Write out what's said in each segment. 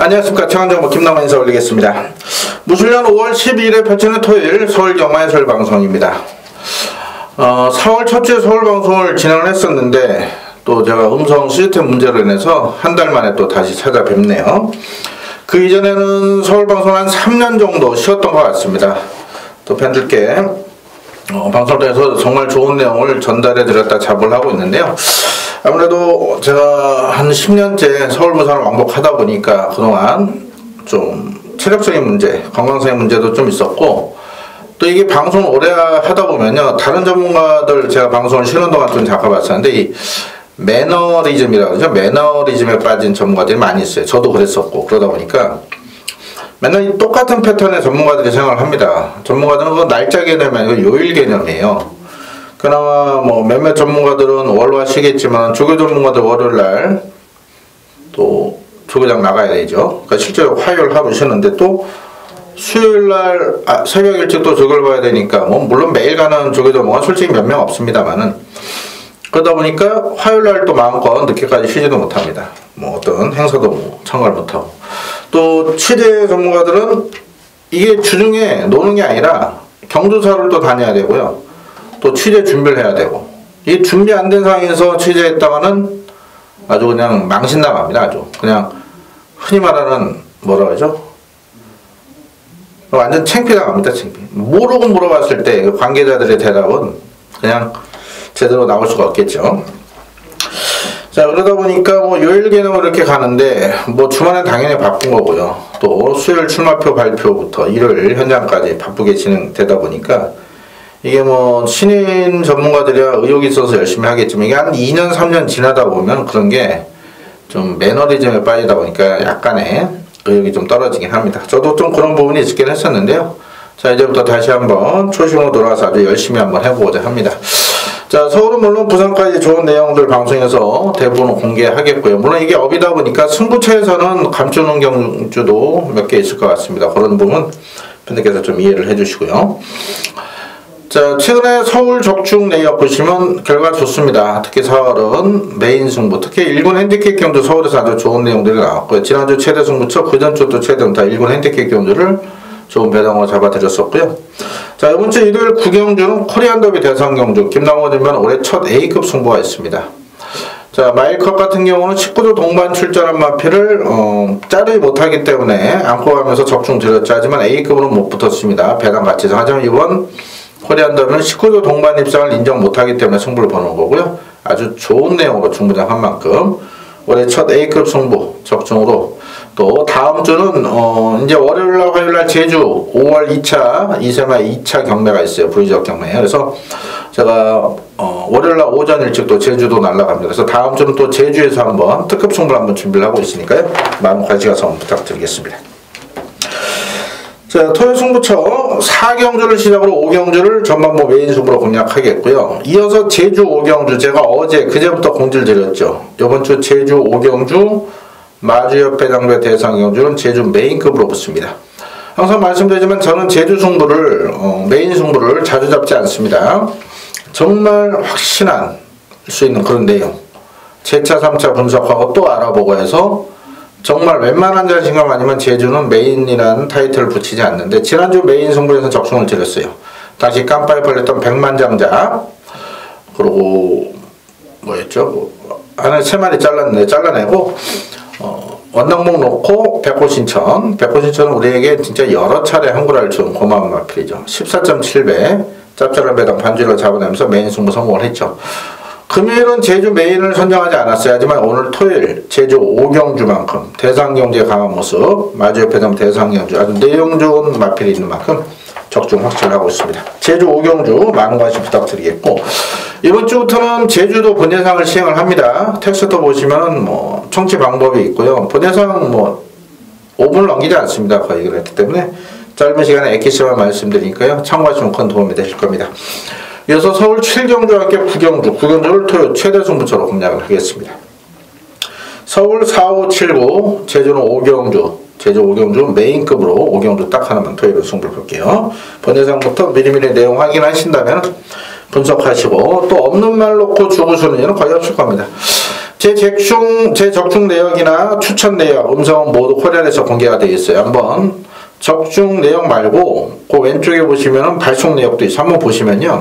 안녕하십니까. 최강정보 김남원 인사 올리겠습니다. 무술년 5월 12일에 펼치는 토요일 서울영화예술 방송입니다. 4월 첫 주에 서울 방송을 진행을 했었는데 또 제가 음성 시스템 문제로 인해서 한 달 만에 또 다시 찾아뵙네요. 그 이전에는 서울 방송 한 3년 정도 쉬었던 것 같습니다. 또 팬들께 방송을 통해서 정말 좋은 내용을 전달해 드렸다 자부를 하고 있는데요. 아무래도 제가 한 10년째 서울 부산을 왕복하다 보니까 그동안 좀 체력적인 문제, 건강성의 문제도 좀 있었고, 또 이게 방송을 오래 하다 보면요, 다른 전문가들 제가 방송을 쉬는 동안 좀 잡아봤었는데 이 매너리즘이라고 그러죠. 매너리즘에 빠진 전문가들이 많이 있어요. 저도 그랬었고. 그러다 보니까 맨날 이 똑같은 패턴의 전문가들이 생각을 합니다. 전문가들은 그 날짜 개념이 아니고 요일 개념이에요. 그나마 뭐 몇몇 전문가들은 월화 쉬겠지만 조교 전문가들 월요일날 또 조교장 나가야 되죠. 그러니까 실제로 화요일 하루 쉬는데 또 수요일날 새벽 일찍 또 조교를 봐야 되니까 뭐 물론 매일 가는 조교 전문가 솔직히 몇 명 없습니다만은, 그러다 보니까 화요일날 또 마음껏 늦게까지 쉬지도 못합니다. 뭐 어떤 행사도 뭐 참가를 못하고, 또 취재 전문가들은 이게 주중에 노는 게 아니라 경조사를 또 다녀야 되고요. 또 취재 준비를 해야 되고, 이 준비 안 된 상황에서 취재했다가는 아주 그냥 망신당합니다. 아주 그냥 흔히 말하는 뭐라 그러죠? 완전 창피당합니다. 창피. 모르고 물어봤을 때 관계자들의 대답은 그냥 제대로 나올 수가 없겠죠. 자, 그러다 보니까 뭐 요일 개념으로 이렇게 가는데 뭐 주말엔 당연히 바쁜 거고요. 또 수요일 출마표 발표부터 일요일 현장까지 바쁘게 진행되다 보니까 이게 뭐 신인 전문가들이야 의욕이 있어서 열심히 하겠지만 이게 한 2년 3년 지나다 보면 그런 게 좀 매너리즘에 빠지다 보니까 약간의 의욕이 좀 떨어지긴 합니다. 저도 좀 그런 부분이 있긴 했었는데요. 자, 이제부터 다시 한번 초심으로 돌아와서 아주 열심히 한번 해보고자 합니다. 자, 서울은 물론 부산까지 좋은 내용들 방송에서 대부분 공개하겠고요. 물론 이게 업이다 보니까 승부처에서는 감추는 경주도 몇 개 있을 것 같습니다. 그런 부분 팬들께서 좀 이해를 해주시고요. 자, 최근에 서울 적중 레이업 보시면 결과 좋습니다. 특히 4월은 메인 승부, 특히 1군 핸디캡 경주 서울에서 아주 좋은 내용들이 나왔고요. 지난주 최대 승부처, 그 전주도 최대 다 1군 핸디캡 경주를 좋은 배당으로 잡아드렸었고요. 자, 이번 주 일요일 9경주는 코리안 더비 대상 경주, 김남원 의원 올해 첫 A급 승부가 있습니다. 자, 마일컵 같은 경우는 19조 동반 출전한 마필을 자르지 못하기 때문에 안고 가면서 적중 드렸죠. 하지만 A급으로는 못 붙었습니다. 배당 가치상. 하지만 이번 코리안 더비는 19조 동반 입상을 인정 못하기 때문에 승부를 보는 거고요. 아주 좋은 내용으로 중부장한 만큼 올해 첫 A급 승부 적중으로, 또 다음 주는 이제 월요일날 화요일날 제주 5월 2차 2세마 2차 경매가 있어요. V적 경매. 그래서 제가 월요일날 오전 일찍 또 제주도 날아갑니다. 그래서 다음 주는 또 제주에서 한번 특급 승부를 한번 준비를 하고 있으니까요. 많은 관심 가서 한번 부탁드리겠습니다. 자, 토요일 승부처 4경주를 시작으로 5경주를 전반부 메인 승부로 공략하겠고요. 이어서 제주 5경주 제가 그제부터 공지를 드렸죠. 이번 주 제주 5경주 마주협회 장배 대상 경주는 제주 메인급으로 붙습니다. 항상 말씀드리지만 저는 제주 승부를 메인 승부를 자주 잡지 않습니다. 정말 확신할 수 있는 그런 내용, 제차 3차 분석하고 또 알아보고 해서 정말 웬만한 자신감 아니면 제주는 메인이라는 타이틀을 붙이지 않는데, 지난주 메인 승부에서 적중을 드렸어요. 다시 깜빡이 걸렸던 백만장자, 그리고 뭐였죠? 하나 3마리 잘라내고 원당목 놓고 백호신천. 백호신천은 우리에게 진짜 여러 차례 한구라를 준 고마운 마필이죠. 14.7배 짭짤한 배당 반주를 잡아내면서 메인 승부 성공을 했죠. 금요일은 제주 메인을 선정하지 않았어요. 하지만 오늘 토요일 제주 5경주만큼 대상경주의 강한 모습, 마주협회장 대상경주 아주 내용 좋은 마필이 있는 만큼 적중 확실을 하고 있습니다. 제주 5경주 많은 관심 부탁드리겠고, 이번 주부터는 제주도 본예상을 시행을 합니다. 텍스트 보시면 뭐 청취 방법이 있고요. 본예상 뭐 5분을 넘기지 않습니다. 거의 그렇기 때문에 짧은 시간에 엑기스만 말씀드리니까요. 참고하시면 큰 도움이 되실 겁니다. 이어서 서울 7경주와 함께 9경주를 토요일 최대 승부처로 공략을 하겠습니다. 서울 4, 5, 7, 9, 제주는 5경주, 제주 5경주 메인급으로 5경주 딱 하나만 토요일로 승부를 볼게요. 본예상부터 미리미리 내용 확인하신다면 분석하시고, 또 없는 말 놓고 죽으시는 일은 거의 없을 겁니다. 제 적중 내역이나 추천 내역, 음성은 모두 코리알에서 공개가 되어 있어요. 한번 적중 내역 말고 그 왼쪽에 보시면은 발송 내역도 있어요. 한번 보시면요.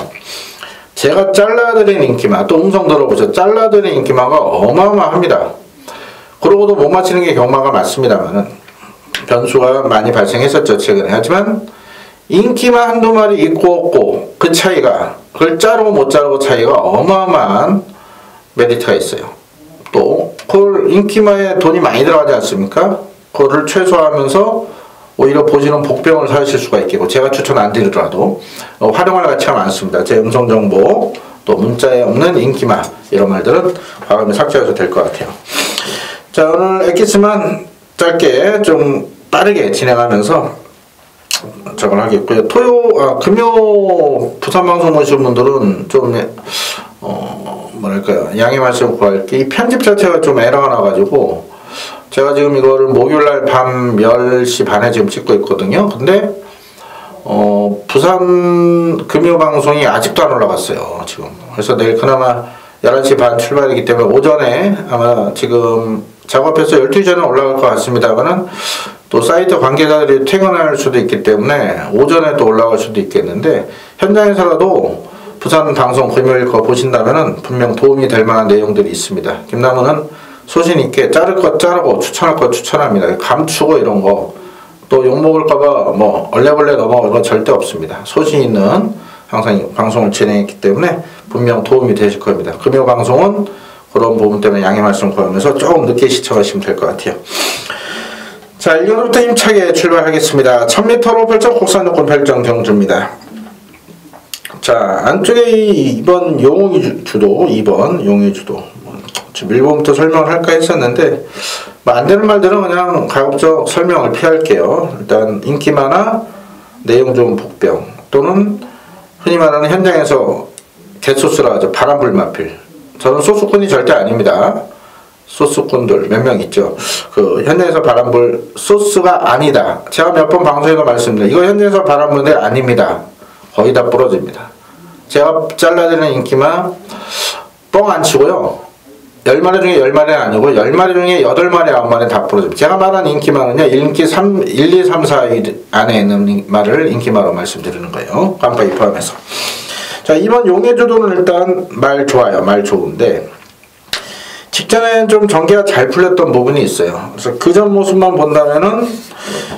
제가 잘라드린 인기마, 또 음성 들어보세요. 잘라드린 인기마가 어마어마합니다. 그러고도 못 맞히는 게 경마가 맞습니다만은 변수가 많이 발생했었죠, 최근에. 하지만 인기마 한두 마리 있고 없고 그 차이가, 그걸 자르고 못 자르고 차이가 어마어마한 메리트가 있어요. 또 그걸 인기마에 돈이 많이 들어가지 않습니까? 그거를 최소화하면서 오히려 보시는 복병을 사실 수가 있겠고, 제가 추천 안 드리더라도 활용할 가치가 많습니다. 제 음성정보, 또 문자에 없는 인기마, 이런 말들은 과감히 삭제해도 될 것 같아요. 자, 오늘 엑기스만 짧게 좀 빠르게 진행하면서 저걸 하겠고요. 금요 부산방송 보시는 분들은 좀 뭐랄까요, 양해 말씀 구할게. 이 편집 자체가 좀 에러가 나가지고 제가 지금 이거를 목요일날 밤 10시 반에 지금 찍고 있거든요. 근데 부산 금요 방송이 아직도 안 올라갔어요, 지금. 그래서 내일 그나마 11시 반 출발이기 때문에 오전에 아마 지금 작업해서 12시 전에 올라갈 것 같습니다만은 또 사이트 관계자들이 퇴근할 수도 있기 때문에 오전에 또 올라갈 수도 있겠는데, 현장에서라도 부산 방송 금요일 거 보신다면은 분명 도움이 될 만한 내용들이 있습니다. 김남훈은 소신 있게 자를 것 자르고 추천할 것 추천합니다. 감추고 이런 거, 또 욕먹을까봐 뭐 얼레벌레 넘어가 이건 절대 없습니다. 소신 있는 항상 방송을 진행했기 때문에 분명 도움이 되실 겁니다. 금요 방송은 그런 부분 때문에 양해 말씀 구하면서 조금 늦게 시청하시면 될 것 같아요. 자, 1년부터 힘차게 출발하겠습니다. 1000m로 펼쳐 국산요건 별정 경주입니다. 자, 안쪽에 이번 용의 주도, 2번 용의 주도, 지금 1번부터 설명을 할까 했었는데 뭐 안 되는 말들은 그냥 가급적 설명을 피할게요. 일단 인기마나 내용 좋은 복병, 또는 흔히 말하는 현장에서 개소스라 하죠. 바람불마필. 저는 소수꾼이 절대 아닙니다. 소스꾼들 몇 명 있죠. 그 현장에서 바람불 소스가 아니다. 제가 몇 번 방송에서 말씀드려요. 이거 현장에서 바람불 아닙니다. 거의 다 부러집니다. 제가 잘라드리는 인기만 뻥 안 치고요. 10마리 중에 10마리는 아니고 10마리 중에 8마리, 9마리 다 부러집니다. 제가 말하는 인기만은요, 1, 2, 3, 4 안에 있는 말을 인기마로 말씀드리는 거예요. 깜빡이 포함해서. 자, 이번 용의 주도는 일단 말 좋아요. 말 좋은데 직전엔 좀 전개가 잘 풀렸던 부분이 있어요. 그래서 그 전 모습만 본다면은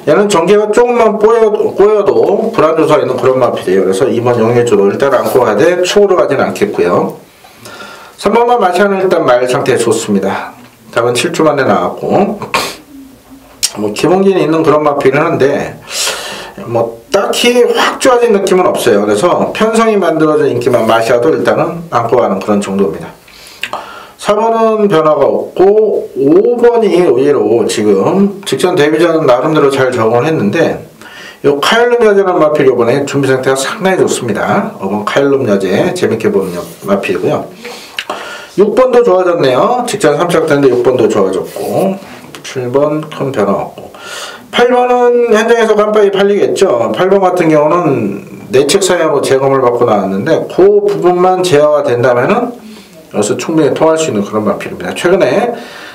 얘는 전개가 조금만 꼬여도 불안조사 있는 그런 마필이에요. 그래서 이번 용의 주도 일단 안고 가되 축으로 가지는 않겠고요. 3번만 마시아는 일단 말 상태 좋습니다. 답은 7주 만에 나왔고, 뭐 기본기는 있는 그런 마필은 한데 뭐 딱히 확 좋아진 느낌은 없어요. 그래서 편성이 만들어진 인기만 마시아도 일단은 안고 가는 그런 정도입니다. 4번은 변화가 없고 5번이 의외로 지금 직전 데뷔전은 나름대로 잘 적응을 했는데, 요 카일룸 여제라는 마필 요번에 준비 상태가 상당히 좋습니다. 5번 카일룸 여제 재밌게 보는 마필이고요. 6번도 좋아졌네요. 직전 3차 때인데 6번도 좋아졌고, 7번 큰 변화 없고, 8번은 현장에서 깜빡이 팔리겠죠. 8번 같은 경우는 내책 사양으로 재검을 받고 나왔는데 그 부분만 제어가 된다면은 여기서 충분히 통할 수 있는 그런 마필입니다. 최근에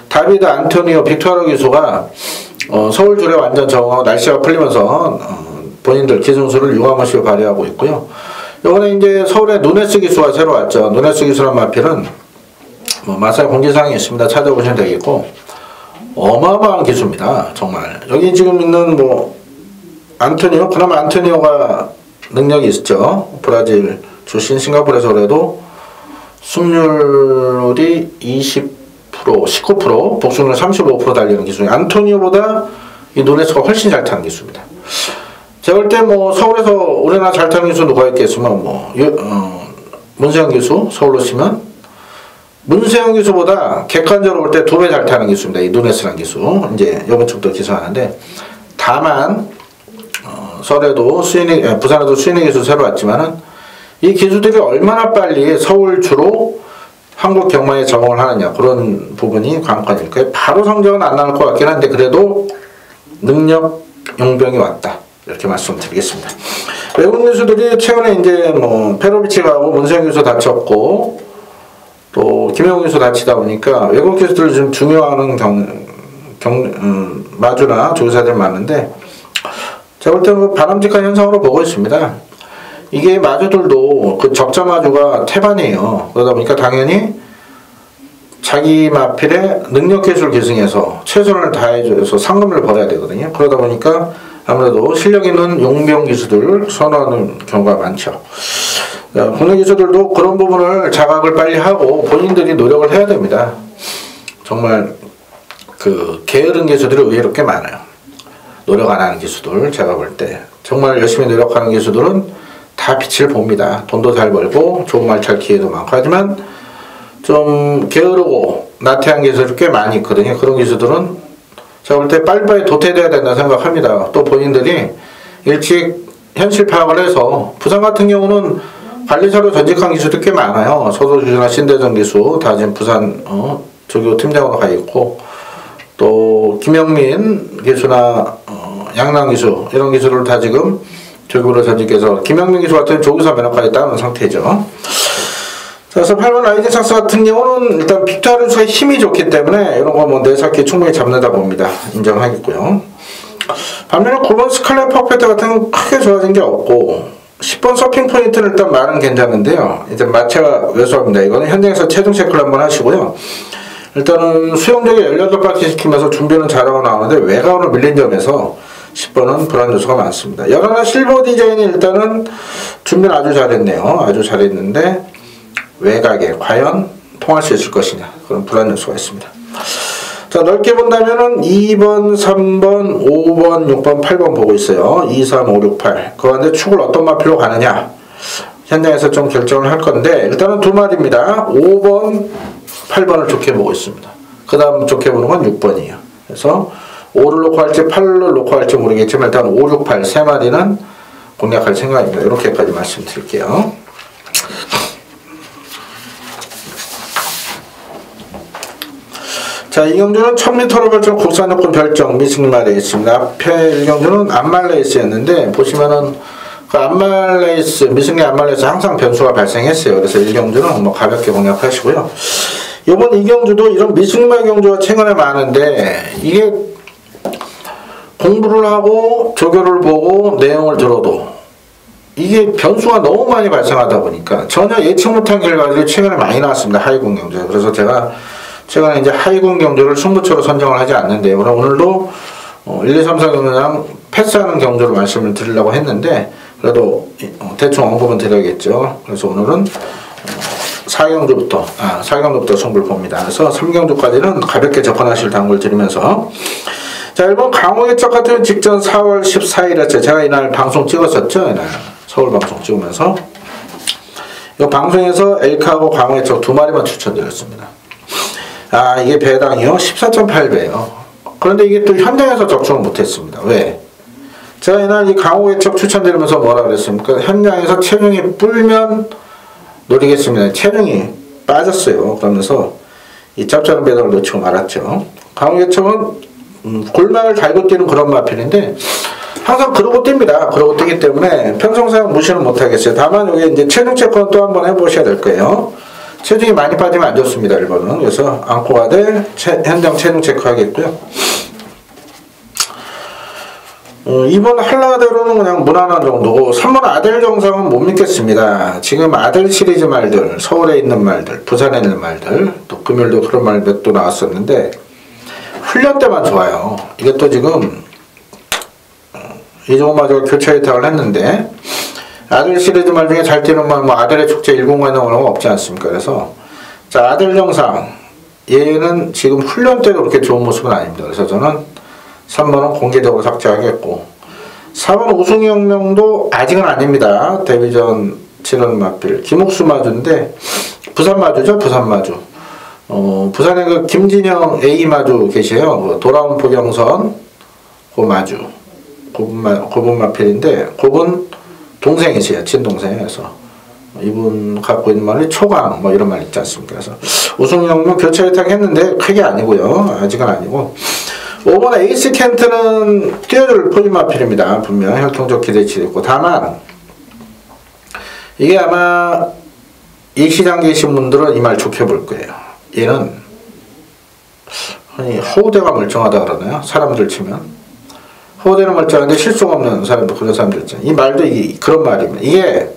다비드 안토니오 빅토르 기수가 서울 줄에 완전 적응하고 날씨가 풀리면서 본인들 기승수를 유감없이 발휘하고 있고요. 이번에 이제 서울에 누네스 기수가 새로 왔죠. 누네스 기수란 마필은 뭐 마사이 공지사항이 있습니다. 찾아보시면 되겠고 어마어마한 기수입니다. 정말. 여기 지금 있는 뭐 안토니오, 그나마 안토니오가 능력이 있죠. 브라질 출신, 싱가포르에서 그래도 승률이 20%, 19%, 복수률 35% 달리는 기수예요. 안토니오보다 이 누네스가 훨씬 잘 타는 기수입니다. 제가 볼 때 뭐 서울에서 우리나라 잘 타는 기수 누가 있겠으면 뭐 문세영 기수 서울로 치면 문세영 기수보다 객관적으로 볼 때 2배 잘 타는 기수입니다. 이 누네스라는 기수. 이제 이번 주부터 기수하는데, 다만 서울에도 부산에도 수인의 기수 새로 왔지만은 이 기수들이 얼마나 빨리 서울 주로 한국 경마에 적응을 하느냐, 그런 부분이 관건일 거예요. 바로 성적은 안 나올 것 같긴 한데 그래도 능력 용병이 왔다, 이렇게 말씀드리겠습니다. 외국 기수들이 최근에 이제 뭐 페로비치 가고 문세영 기수 다쳤고 또 김영우 기수 다치다 보니까 외국 기수들을 좀 중요하는 마주나 조교사들이 많은데 제가 볼 때는 바람직한 현상으로 보고 있습니다. 이게 마주들도 그 적자 마주가 태반이에요. 그러다 보니까 당연히 자기 마필의 능력 기술 계승해서 최선을 다해줘서 상금을 벌어야 되거든요. 그러다 보니까 아무래도 실력 있는 용병 기수들을 선호하는 경우가 많죠. 국내 기수들도 그런 부분을 자각을 빨리 하고 본인들이 노력을 해야 됩니다. 정말 그 게으른 기수들이 의외로 꽤 많아요. 노력 안 하는 기수들 제가 볼 때 정말 열심히 노력하는 기수들은 다 빛을 봅니다. 돈도 잘 벌고 좋은 말찰 기회도 많고 하지만 좀 게으르고 나태한 기수들이 꽤 많이 있거든요. 그런 기수들은 제가 볼 때 빨리빨리 도태돼야 된다 생각합니다. 또 본인들이 일찍 현실 파악을 해서 부산 같은 경우는 관리사로 전직한 기수도 꽤 많아요. 서도주나 신대전 기수 다 지금 부산 조교 팀장으로 가 있고 또 김영민 기수나 양남 기수 이런 기수를 다 지금 조교로 전직해서 김영민 기수 같은 조교사 면허까지 따는 상태죠. 그래서 8번 라이징 삭스 같은 경우는 일단 빅토르스가 힘이 좋기 때문에 이런 거 뭐 4삭기 충분히 잡는다 봅니다. 인정하겠고요. 반면에 9번 스칼렛 퍼펙트 같은 건 크게 좋아진 게 없고 10번 서핑 포인트는 일단 말은 괜찮은데요. 이제 마체가 왜소합니다. 이거는 현장에서 체중 체크를 한번 하시고요. 일단은 수영적에 18바퀴 시키면서 준비는 잘하고 나오는데 외곽으로 밀린 점에서 10번은 불안 요소가 많습니다. 여러나 실버 디자인이 일단은 준비는 아주 잘했네요. 아주 잘했는데 외곽에 과연 통할 수 있을 것이냐 그런 불안 요소가 있습니다. 자, 넓게 본다면은 2번, 3번, 5번, 6번, 8번 보고 있어요. 2, 3, 5, 6, 8. 그 가운데 축을 어떤 마필로 가느냐 현장에서 좀 결정을 할 건데 일단은 두 마리입니다. 5번, 8번을 좋게 보고 있습니다. 그 다음 좋게 보는 건 6번이에요. 그래서 5를 놓고 할지 8을 놓고 할지 모르겠지만 일단 5, 6, 8 세 마리는 공략할 생각입니다. 이렇게까지 말씀드릴게요. 자, 이 경주는 1000m로 결정 국산여권 별정 미승마 레이스입니다. 앞에 1경주는 안말 레이스였는데 보시면은 그 안말 레이스 미승리 안말 레이스 항상 변수가 발생했어요. 그래서 1경주는 뭐 가볍게 공략하시고요. 이번 2경주도 이런 미승마 경주가 최근에 많은데 이게 공부를 하고 조교를 보고 내용을 들어도 이게 변수가 너무 많이 발생하다 보니까 전혀 예측 못한 결과들이 최근에 많이 나왔습니다. 하이군 경주에. 그래서 제가 최근에 이제 하이군 경주를 승부처로 선정을 하지 않는데요. 그럼 오늘도 1, 2, 3, 4 경주랑 패스하는 경주를 말씀을 드리려고 했는데 그래도 대충 언급은 드려야겠죠. 그래서 오늘은 4경주부터 승부를 봅니다. 그래서 3경주까지는 가볍게 접근하실 당부를 드리면서 자, 일본 강호의적 같은 직전 4월 14일에 제가 이날 방송 찍었었죠. 이날 서울 방송 찍으면서 이 방송에서 엘카하고 강호의적 두 마리만 추천드렸습니다. 아, 이게 배당이요 14.8배예요. 그런데 이게 또 현장에서 적중을 못했습니다. 왜? 제가 이날 이 강호의적 추천드리면서 뭐라 그랬습니까? 현장에서 체중이 불면 노리겠습니다. 체중이 빠졌어요. 그러면서 이 짭짤한 배당을 놓치고 말았죠. 강호의적은 골망을 달고 뛰는 그런 마필인데 항상 그러고 뜁니다. 그러고 뛰기 때문에 평상시에 무시는 못하겠어요. 다만 여기 이제 체중 체크는 또 한번 해보셔야 될 거예요. 체중이 많이 빠지면 안 좋습니다. 1번은. 그래서 안고 가되 현장 체중 체크하겠고요. 2번 한라대로는 그냥 무난한 정도고 3번 아델 정상은 못 믿겠습니다. 지금 아델 시리즈 말들, 서울에 있는 말들, 부산에 있는 말들, 또 금요일도 그런 말 몇 도 나왔었는데 훈련 때만 좋아요. 이게 또 지금 이종마저 교체 혜택을 했는데 아들 시리즈 말 중에 잘 뛰는 말 뭐 아들의 축제 10관에 오는 거 없지 않습니까? 그래서 자, 아들 정상 얘는 지금 훈련 때도 그렇게 좋은 모습은 아닙니다. 그래서 저는 3번은 공개적으로 삭제하겠고 4번 우승혁명도 아직은 아닙니다. 데뷔전 치른 마필 김옥수 마주인데 부산 마주죠. 부산 마주. 부산에 그 김진영 A 마주 계세요. 그 돌아온 포경선 그 마주 고분 마필인데 고분 동생이세요. 친동생에서 이분 갖고 있는 말이 초강 뭐 이런 말 있지 않습니까? 그래서 우승영명 교체 혜택했는데 크게 아니고요. 아직은 아니고 5번 에이스 켄트는 뛰어줄 포진 마필입니다. 분명 혈통적 기대치도 있고 다만 이게 아마 이 시장 계신 분들은 이 말 좋게 볼 거예요. 얘는 아니 허우대가 멀쩡하다 그러나요? 사람들 치면 허우대는 멀쩡한데 실속 없는 사람들, 그런 사람들 있잖아요. 이 말도 그런 말입니다. 이게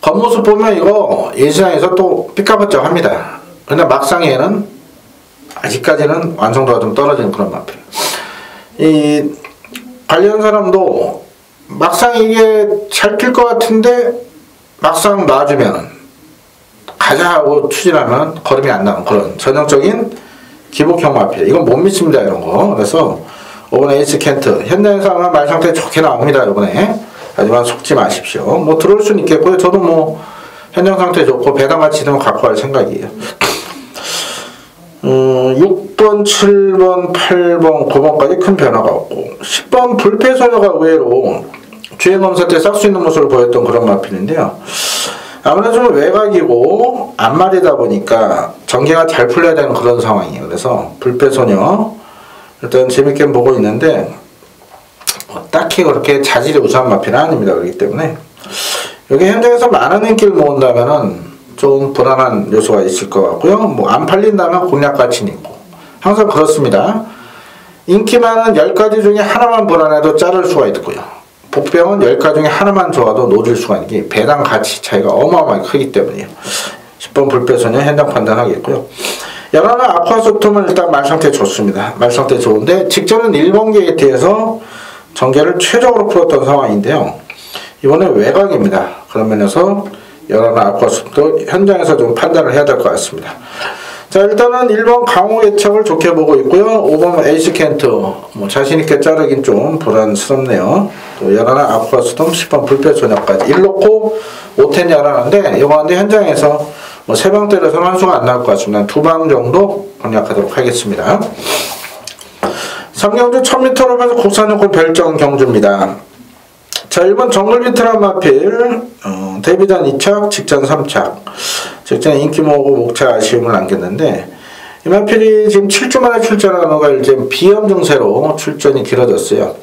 겉모습 보면 이거 예시장에서 또 삐까번쩍 합니다. 근데 막상 얘는 아직까지는 완성도가 좀 떨어지는 그런 마필이에요. 이 관련 사람도 막상 이게 잘 필 것 같은데 막상 놔주면 가자 하고 추진하면 걸음이 안 나오는 그런 전형적인 기복형 마필. 이건 못 믿습니다, 이런 거. 그래서 이번에 에이스 켄트 현장에서 아마 말 상태 좋게 나옵니다, 이번에. 하지만 속지 마십시오. 뭐 들어올 수는 있겠고요. 저도 뭐 현장 상태 좋고 배당 같이 되면 갖고 갈 생각이에요. 6번, 7번, 8번, 9번까지 큰 변화가 없고 10번 불패소녀가 의외로 주행검사 때 싹 수 있는 모습을 보였던 그런 마필인데요. 아무래도 좀 외곽이고 앞말이다 보니까 전개가 잘 풀려야 되는 그런 상황이에요. 그래서 불패소녀 일단 재밌게 보고 있는데 딱히 그렇게 자질이 우수한 마필은 아닙니다. 그렇기 때문에 여기 현장에서 많은 인기를 모은다면은 좀 불안한 요소가 있을 것 같고요. 뭐 안 팔린다면 공략 가치는 있고 항상 그렇습니다. 인기 많은 10가지 중에 하나만 불안해도 자를 수가 있고요. 복병은 10가지 중에 하나만 좋아도 놓을 수가 있는 게 배당 가치 차이가 어마어마하게 크기 때문이에요. 10번 불패소녀 현장 판단하겠고요. 11번 아쿠아소톰은 일단 말상태 좋습니다. 말상태 좋은데 직전은 1번 게이트에서 전개를 최적으로 풀었던 상황인데요. 이번에 외곽입니다. 그런 면에서 11번 아쿠아소톰도 현장에서 좀 판단을 해야 될 것 같습니다. 자, 일단은 1번 강호 예측을 좋게 보고 있고요. 5번 에이스 켄트 뭐 자신있게 자르긴 좀 불안스럽네요. 또 11번 아쿠아소톰 10번 불패소녀까지 1놓고 5텐 열하는데 이거 근데 현장에서 뭐 3방 때려서 환수가 안 나올 것 같습니다. 2방 정도 공략하도록 하겠습니다. 3경주 1000m로 해서 국산용권 별정 경주입니다. 자, 1번 정글 비트란 마필 데뷔전 2착, 직전 3착. 직전에 인기 모으고 목차 아쉬움을 남겼는데 이 마필이 지금 7주 만에 출전하는 거가 이제 비염 증세로 출전이 길어졌어요.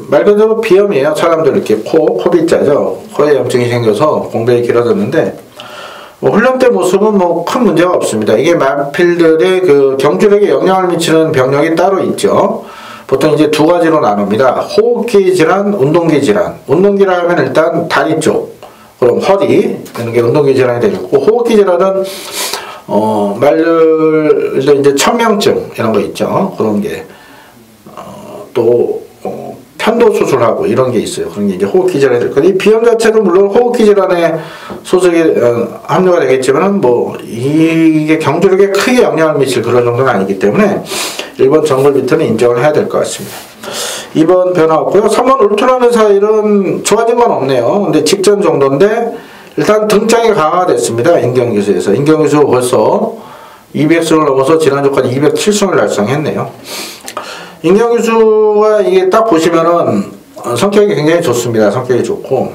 말 그대로 비염이에요. 사람들 이렇게 코비자죠. 코에 염증이 생겨서 공백이 길어졌는데 뭐 훈련 때 모습은 뭐 큰 문제가 없습니다. 이게 마필들의 그 경주력에 영향을 미치는 병력이 따로 있죠. 보통 이제 두 가지로 나눕니다. 호흡기 질환, 운동기 질환. 운동기라 하면 일단 다리 쪽, 그럼 허리 이런 게 운동기 질환이 되겠고, 호흡기 질환은 말들도 이제 천명증 이런 거 있죠. 그런 게 또 편도 수술하고 이런 게 있어요. 그런 게 이제 호흡기 질환이 될 거예요. 이 비염 자체도 물론 호흡기 질환에 소속이 합류가 되겠지만 뭐 이게 경주력에 크게 영향을 미칠 그런 정도는 아니기 때문에 1번 정글 비트는 인정을 해야 될 것 같습니다. 2번 변화 없고요. 3번 울트라 미사일은 좋아진 건 없네요. 근데 직전 정도인데 일단 등장이 강화가 됐습니다. 인경기수에서. 인경기수 벌써 200승을 넘어서 지난주까지 207승을 달성했네요. 인경기수가 이게 딱 보시면은 성격이 굉장히 좋습니다. 성격이 좋고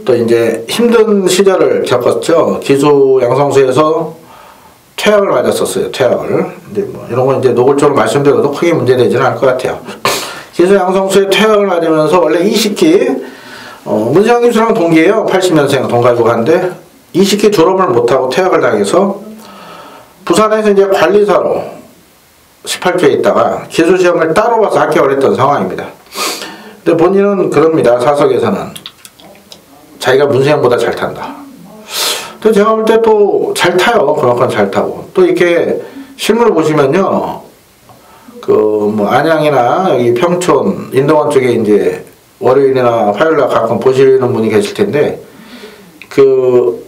또 이제 힘든 시절을 겪었죠. 기수 양성소에서 퇴학을 맞았었어요. 퇴학을. 근데 뭐 이런 건 이제 노골적으로 말씀드려도 크게 문제되지는 않을 것 같아요. 기수 양성소에 퇴학을 맞으면서 원래 20기 문세영 기수랑 동기예요. 80년생 동갑이고 한데 20기 졸업을 못하고 퇴학을 당해서 부산에서 이제 관리사로 18주에 있다가 기수시험을 따로 봐서 합격을 했던 상황입니다. 근데 본인은 그럽니다. 사석에서는 자기가 문세영보다 잘 탄다. 또 제가 볼 때 또 잘 타요. 그만큼 잘 타고. 또 이렇게 실물을 보시면요. 그 뭐 안양이나 여기 평촌, 인동원 쪽에 이제 월요일이나 화요일날 가끔 보시는 분이 계실 텐데 그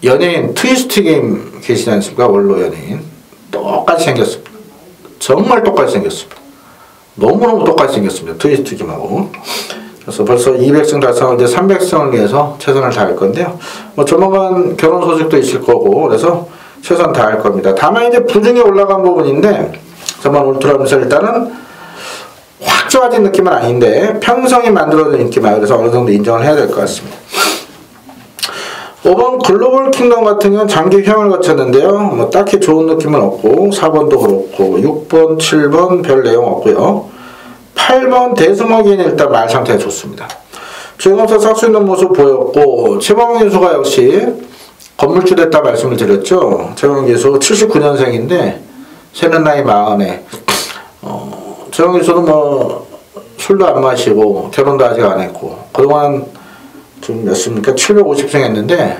연예인 트위스트 게임 계시지 않습니까? 원로 연예인. 똑같이 생겼습니다. 정말 똑같이 생겼습니다. 너무너무 똑같이 생겼습니다. 트위스트 게임하고. 그래서 벌써 200승 달성을 이제 300승을 위해서 최선을 다할 건데요. 뭐 조만간 결혼 소식도 있을 거고 그래서 최선 다할 겁니다. 다만 이제 부중에 올라간 부분인데 저만 울트라면서 일단은 확 좋아진 느낌은 아닌데 평성이 만들어진 인기만 그래서 어느 정도 인정을 해야 될 것 같습니다. 5번 글로벌 킹덤 같은 경우는 장기 휴양을 거쳤는데요. 뭐 딱히 좋은 느낌은 없고 4번도 그렇고 6번, 7번 별 내용 없고요. 8번 대승호기는 일단 말 상태가 좋습니다. 주행검사 싹 수 있는 모습 보였고 최범용 선수가 역시 건물주 됐다 말씀을 드렸죠. 최원기수 79년생인데 새는 나이 40에 최원기수는 뭐 술도 안 마시고 결혼도 아직 안 했고 그동안 좀 몇 수입니까? 750생 했는데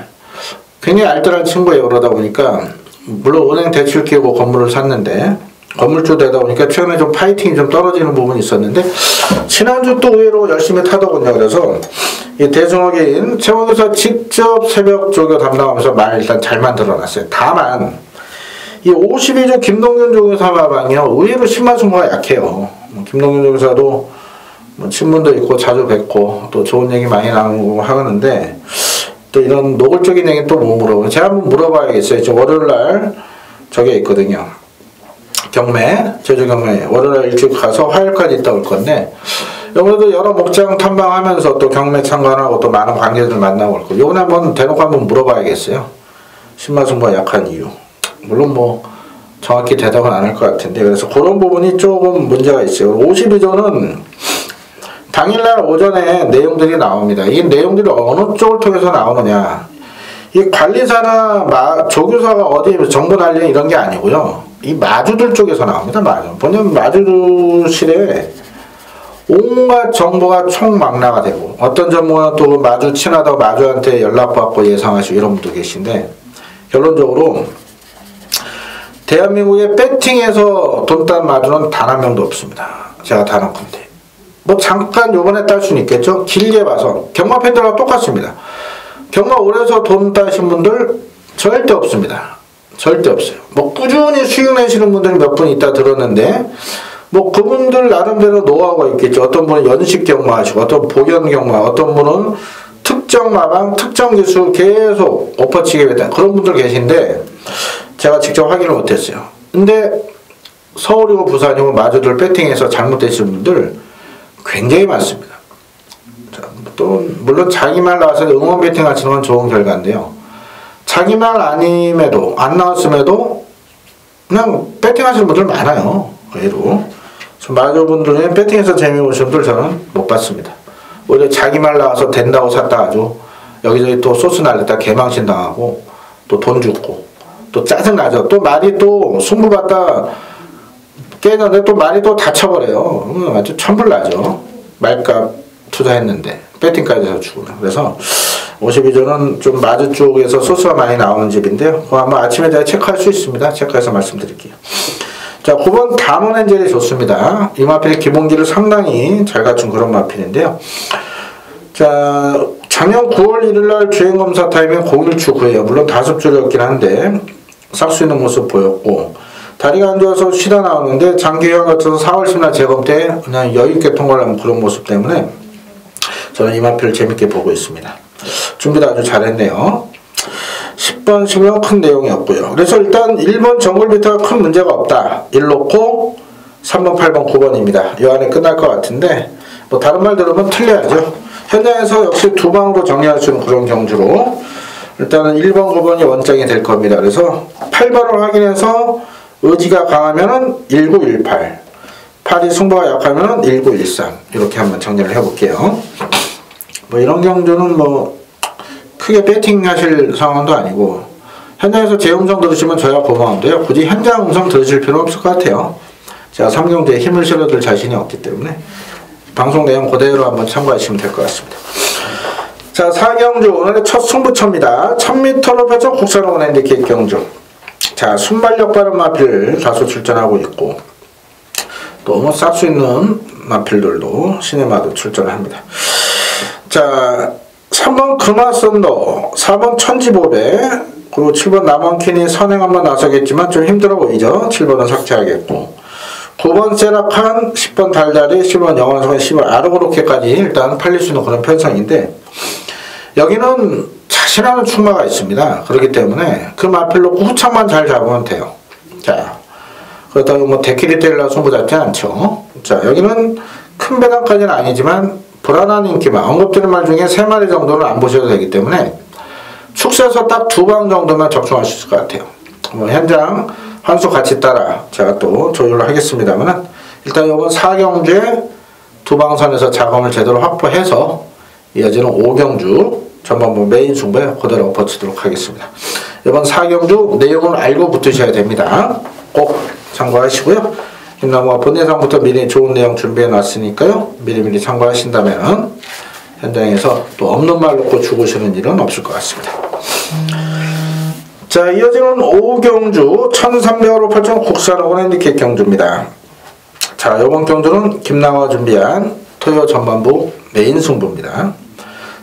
굉장히 알뜰한 친구예요. 그러다 보니까 물론 은행 대출 끼고 건물을 샀는데 건물주 되다 보니까 최근에 좀 파이팅이 좀 떨어지는 부분이 있었는데 지난주 또 의외로 열심히 타더군요. 그래서 이 대승호계인 최원기수가 직접 새벽 조교 담당하면서 말 일단 잘 만들어놨어요. 다만 이 52조 김동균 조교사 마방이요 의외로 신마승부가 약해요. 김동균 조교사도 뭐 친분도 있고 자주 뵙고 또 좋은 얘기 많이 나누고 하는데 또 이런 노골적인 얘기 또 못 물어보고 제가 한번 물어봐야겠어요. 저 월요일날 저게 있거든요. 경매, 제주 경매 월요일날 일찍 가서 화요일까지 있다 올 건데 여기도 여러 목장 탐방하면서 또 경매 참관하고 또 많은 관계들 만나고 올 거고 요번에 한번 대놓고 한번 물어봐야겠어요. 신마승부가 약한 이유. 물론 뭐 정확히 대답은 안 할 것 같은데 그래서 그런 부분이 조금 문제가 있어요. 52조는 당일날 오전에 내용들이 나옵니다. 이 내용들이 어느 쪽을 통해서 나오느냐 이 관리사나 조교사가 어디 정보 날려 이런 게 아니고요. 이 마주들 쪽에서 나옵니다. 뭐냐면 마주실에 온갖 정보가 총망라가 되고 어떤 전문가 또 마주 친하다고 마주한테 연락받고 예상하시고 이런 분도 계신데 결론적으로 대한민국의 배팅에서 돈 딴 마주는 단 한 명도 없습니다. 제가 단언컨대 뭐 잠깐 요번에 딸 수는 있겠죠. 길게 봐서 경마 팬들과 똑같습니다. 경마 오래서 돈 따신 분들 절대 없습니다. 절대 없어요. 뭐 꾸준히 수익 내시는 분들이 몇 분 있다 들었는데 뭐 그분들 나름대로 노하우가 있겠죠. 어떤 분은 연식 경마 하시고 어떤 복연 경마 어떤 분은 특정 마방 특정 기술 계속 엎어치게 됐다 그런 분들 계신데 제가 직접 확인을 못했어요. 근데 서울이고 부산이고 마주들 배팅해서 잘못되신 분들 굉장히 많습니다. 자, 또 물론 자기 말 나와서 응원 배팅 하시는 건 좋은 결과인데요. 자기 말 아님에도 안 나왔음에도 그냥 배팅 하시는 분들 많아요. 의외로 마주분들은 배팅해서 재미 보신 분들 저는 못 봤습니다. 오히려 자기 말 나와서 된다고 샀다 하죠. 여기저기 또 소스 날렸다 개망신 당하고 또 돈 죽고 또 짜증나죠. 또 말이 또 승부받다 깨는데 또 말이 또 다쳐버려요. 아주 천불나죠. 말값 투자했는데 배팅까지 해서 죽으면. 그래서 52조는 좀 마주 쪽에서 소스가 많이 나오는 집인데요. 그거 아마 아침에 제가 체크할 수 있습니다. 체크해서 말씀드릴게요. 자, 9번 담원엔젤이 좋습니다. 이 마필의 기본기를 상당히 잘 갖춘 그런 마필인데요. 자, 작년 9월 1일날 주행검사 타임은 01추 9예요. 물론 5줄이었긴 한데 싹 수 있는 모습 보였고 다리가 안 좋아서 쉬다 나오는데 장기휴양 같아서 4월 10일 재검 때 그냥 여유있게 통과를 하는 그런 모습 때문에 저는 이 마필을 재밌게 보고 있습니다. 준비도 아주 잘했네요. 10번, 10번 큰 내용이었고요. 그래서 일단 1번 정글비트가 큰 문제가 없다. 1 놓고 3번, 8번, 9번입니다. 이 안에 끝날 것 같은데 뭐 다른 말 들으면 틀려야죠. 현장에서 역시 두 방으로 정리할 수 있는 그런 경주로 일단은 1번, 9번이 원장이 될 겁니다. 그래서 8번을 확인해서 의지가 강하면은 1918 8이 승부가 약하면은 1913 이렇게 한번 정리를 해볼게요. 뭐 이런 경주는 뭐 크게 배팅 하실 상황도 아니고 현장에서 제 음성 들으시면 저야 고마운데요. 굳이 현장 음성 들으실 필요는 없을 것 같아요. 제가 3경주에 힘을 실어줄 자신이 없기 때문에 방송 내용 그대로 한번 참고하시면 될 것 같습니다. 자, 4경주 오늘의 첫 승부처입니다. 1000m로 펼쳐 국산원 핸디캡 경주. 자, 순발력 빠른 마필 다수 출전하고 있고 또 뭐 쌀 수 있는 마필들도 시네마도 출전합니다. 자, 3번 금화선도, 4번 천지보배, 그리고 7번 남원킨이 선행 한번 나서겠지만 좀 힘들어 보이죠. 7번은 삭제하겠고 9번 세라칸, 10번 달달이, 10번 영원성의 10번 아르고로케까지 일단 팔릴 수 있는 그런 편성인데 여기는 자신하는 충마가 있습니다. 그렇기 때문에 그 마필로 후창만 잘 잡으면 돼요. 자, 그렇다고 뭐 데키리 때리려고 승부 잡지 않죠. 자, 여기는 큰 배당까지는 아니지만 불안한 인기만 언급드린 말 중에 3마리 정도는 안 보셔도 되기 때문에 축세에서 딱 2방 정도만 적중할 수 있을 것 같아요. 뭐 현장 환수 같이 따라 제가 또 조율을 하겠습니다만 일단 이번 4경주에 2방선에서 자금을 제대로 확보해서 이어지는 5경주 전반부 메인 승부에 그대로 엎어치도록 하겠습니다. 이번 4경주 내용을 알고 붙으셔야 됩니다. 꼭 참고하시고요. 김나무가 본 예상부터 미리 좋은 내용 준비해 놨으니까요. 미리미리 참고하신다면 현장에서 또 없는 말 놓고 죽으시는 일은 없을 것 같습니다. 자, 이어지는 5경주 1300으로 펼쳐진 국산호건 핸디캡 경주입니다. 자, 이번 경주는 김나무가 준비한 토요 전반부 메인 승부입니다.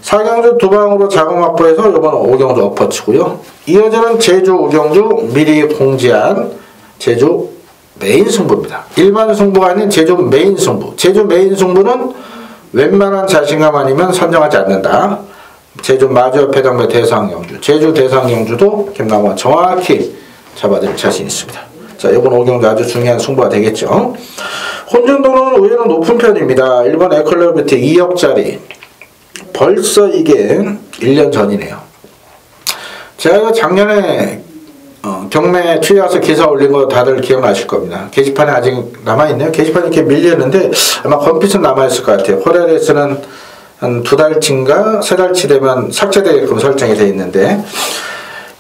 4경주 2방으로 자금 확보해서 이번 5경주 엎어치고요. 이어지는 제주 5경주 미리 공지한 제주 메인 승부입니다. 일반 승부가 아닌 제주 메인 승부. 제주 메인 승부는 웬만한 자신감 아니면 선정하지 않는다. 제주 마주협회 당배 대상경주, 제주 대상경주도 김나무가 정확히 잡아드릴 자신 있습니다. 자, 이번 5경주 아주 중요한 승부가 되겠죠. 혼전도는 의외로 높은 편입니다. 일본 에클레어비트 2억짜리. 벌써 이게 1년 전이네요. 제가 이거 작년에 경매 취재와서 기사 올린 거 다들 기억나실 겁니다. 게시판에 아직 남아있네요. 게시판이 이렇게 밀렸는데 아마 건핏은 남아있을 것 같아요. 호렐에서는 한 2달치인가 3달치 되면 삭제되게끔 설정이 되어 있는데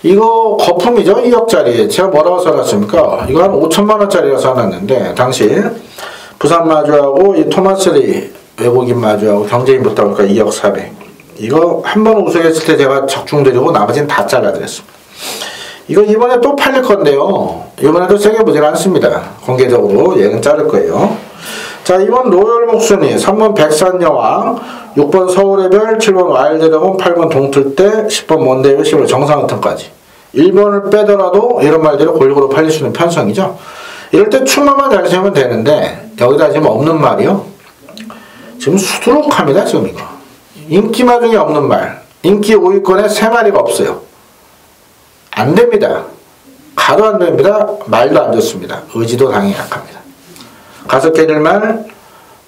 이거 거품이죠. 2억짜리. 제가 뭐라고 써놨습니까? 이거 한 5천만원짜리라고 써놨는데 당시 부산 마주하고 이 토마스리 외국인 마주하고 경제인 붙다 보니까 2억 400. 이거 한 번 우승했을 때 제가 적중드리고 나머지는 다 잘라드렸습니다. 이거 이번에 또 팔릴 건데요. 이번에도 세게 보질 않습니다. 공개적으로 얘는 자를 거예요. 자, 이번 로열 목순이 3번 백산여왕, 6번 서울의별, 7번 와일드드래곤, 8번 동틀대, 10번 먼데이브, 15번 정상은턴까지 1번을 빼더라도 이런 말들이 골고루 팔릴 수 있는 편성이죠. 이럴 때 충만만 잘 세우면 되는데 여기다 지금 없는 말이요. 지금 수두룩합니다. 지금 이거 인기마 중에 없는 말, 인기 5위권에 3마리가 없어요. 안됩니다. 가도 안됩니다. 말도 안 좋습니다. 의지도 당연히 약합니다. 가서 깨질 말,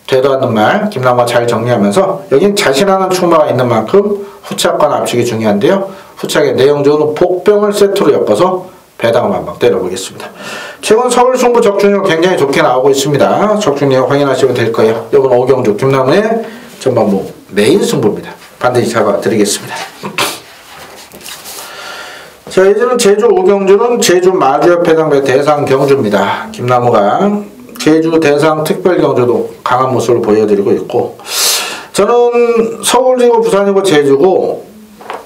되도 않는 말, 김나무가 잘 정리하면서 여긴 자신하는 충마가 있는 만큼 후착과 납축이 중요한데요. 후착의 내용 좋은 복병을 세트로 엮어서 배당을 한방 때려보겠습니다. 최근 서울 승부 적중률 굉장히 좋게 나오고 있습니다. 적중률 확인하시면 될 거예요. 이번 5경주 김나무의 전반부 메인 승부입니다. 반드시 잡아드리겠습니다. 자, 이제는 제주 5경주는 제주 마주협회 당배 대상 경주입니다. 김나무가 제주 대상 특별경주도 강한 모습을 보여드리고 있고, 저는 서울이고 부산이고 제주고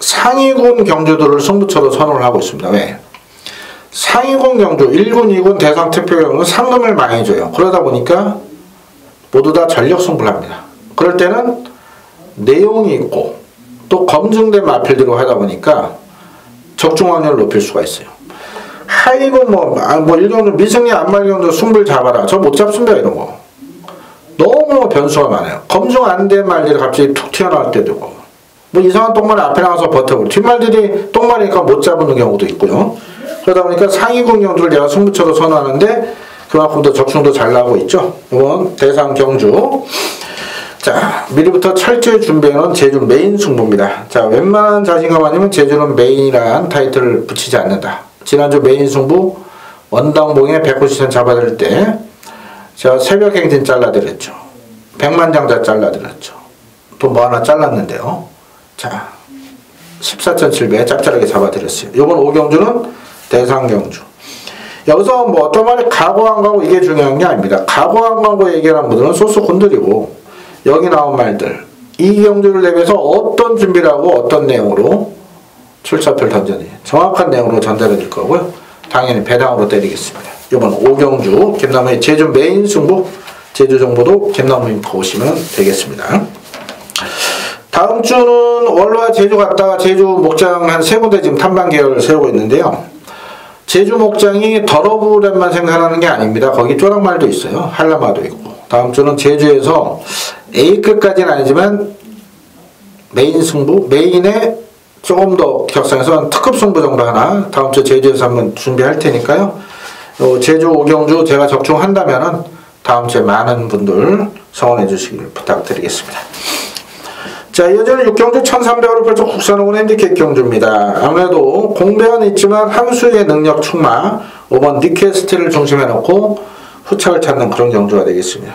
상위군 경주들을 승부처로 선호를 하고 있습니다. 왜? 상위군 경주 1군, 2군 대상 특별경주는 상금을 많이 줘요. 그러다 보니까 모두 다 전력 승부를 합니다. 그럴 때는 내용이 있고 또 검증된 마필들로 하다 보니까 적중 확률을 높일 수가 있어요. 하이군 뭐 1경주 미승리 안말경주 승부를 잡아라. 저 못 잡습니다. 이런 거. 너무 변수가 많아요. 검증 안 된 말들이 갑자기 툭 튀어나올 때도 있고, 뭐 이상한 똥말이 앞에 나가서 버텨버려. 뒷말들이 똥말이니까 못 잡는 경우도 있고요. 그러다 보니까 상위군 경주를 제가 승부처로 선호하는데 그만큼 더 적중도 잘 나오고 있죠. 이번 대상 경주. 자, 미리부터 철저히 준비해놓은 제주 메인 승부입니다. 자, 웬만한 자신감 아니면 제주는 메인이란 타이틀을 붙이지 않는다. 지난주 메인 승부 원당봉에 190선 잡아드릴 때 제가 새벽 행진 잘라드렸죠. 백만장자 잘라드렸죠. 또 뭐 하나 잘랐는데요. 자, 14,700 짭짤하게 잡아드렸어요. 이번 5경주는 대상경주. 여기서 뭐 어떤 말이 가고 안 가고 이게 중요한 게 아닙니다. 가고 안 가고 얘기하는 분들은 소스 건드리고, 여기 나온 말들 이 경주를 대비해서 어떤 준비를 하고 어떤 내용으로 출사표를 던져니 정확한 내용으로 전달해 드릴 거고요. 당연히 배당으로 때리겠습니다. 이번 5경주 김나무의 제주 메인 승부, 제주 정보도 김나무님 보시면 되겠습니다. 다음 주는 월화 제주 갔다가 제주 목장 한 3군데 지금 탐방 계획을 세우고 있는데요. 제주 목장이 더러브랜만 생산하는 게 아닙니다. 거기 쪼락말도 있어요. 한라마도 있고. 다음 주는 제주에서 A급까지는 아니지만 메인 승부, 메인에 조금 더 격상해서 특급 승부 정도 하나 다음 주 제주에서 한번 준비할 테니까요. 제주 5경주 제가 적중한다면은 다음 주에 많은 분들 성원해 주시길 부탁드리겠습니다. 자, 이어지는 6경주 1300으로 펼쳐 국산호군 핸디캡 경주입니다. 아무래도 공배는 있지만 함수의 능력 충마, 5번 니케스트를 중심에 놓고 후착을 찾는 그런 경주가 되겠습니다.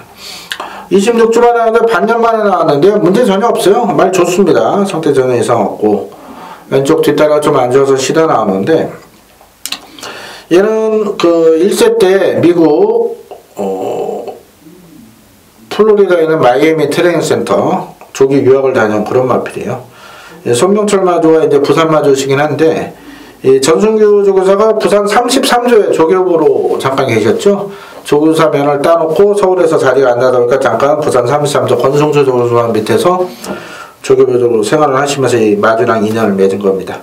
26주 만에 나왔는데 반년 만에 나왔는데 문제 전혀 없어요. 말 좋습니다. 상태 전혀 이상 없고 왼쪽 뒷다리가 좀 안 좋아서 시다 나오는데 얘는 그 1세 때 미국 플로리다에 있는 마이애미 트레이닝 센터 조기 유학을 다녀온 그런 마필이에요. 손병철 마조가 이제 부산 마조시긴 한데 이 전순규 조교사가 부산 33조에 조교부로 잠깐 계셨죠. 조교사 면을 따놓고 서울에서 자리가 안 나다 보니까 잠깐 부산 33조 권승수 조교사 밑에서 조교부적으로 생활을 하시면서 이 마주랑 인연을 맺은 겁니다.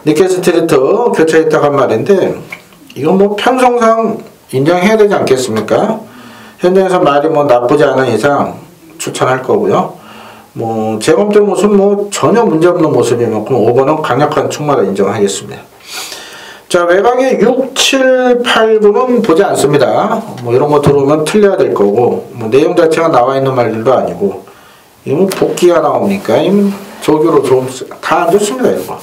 니켈 스트리트 교체했다고 한 말인데 이건 뭐 편성상 인정해야 되지 않겠습니까? 현장에서 말이 뭐 나쁘지 않은 이상 추천할 거고요. 뭐 재검토 모습 뭐 전혀 문제없는 모습이면 그럼 5번은 강력한 충마를 인정하겠습니다. 자, 외곽에 6, 7, 8, 9는 보지 않습니다. 뭐 이런 거 들어오면 틀려야 될 거고 뭐 내용 자체가 나와 있는 말들도 아니고 이거 뭐 복귀가 나옵니까? 이건 조교로 좀 다 안 좋습니다. 이런 거.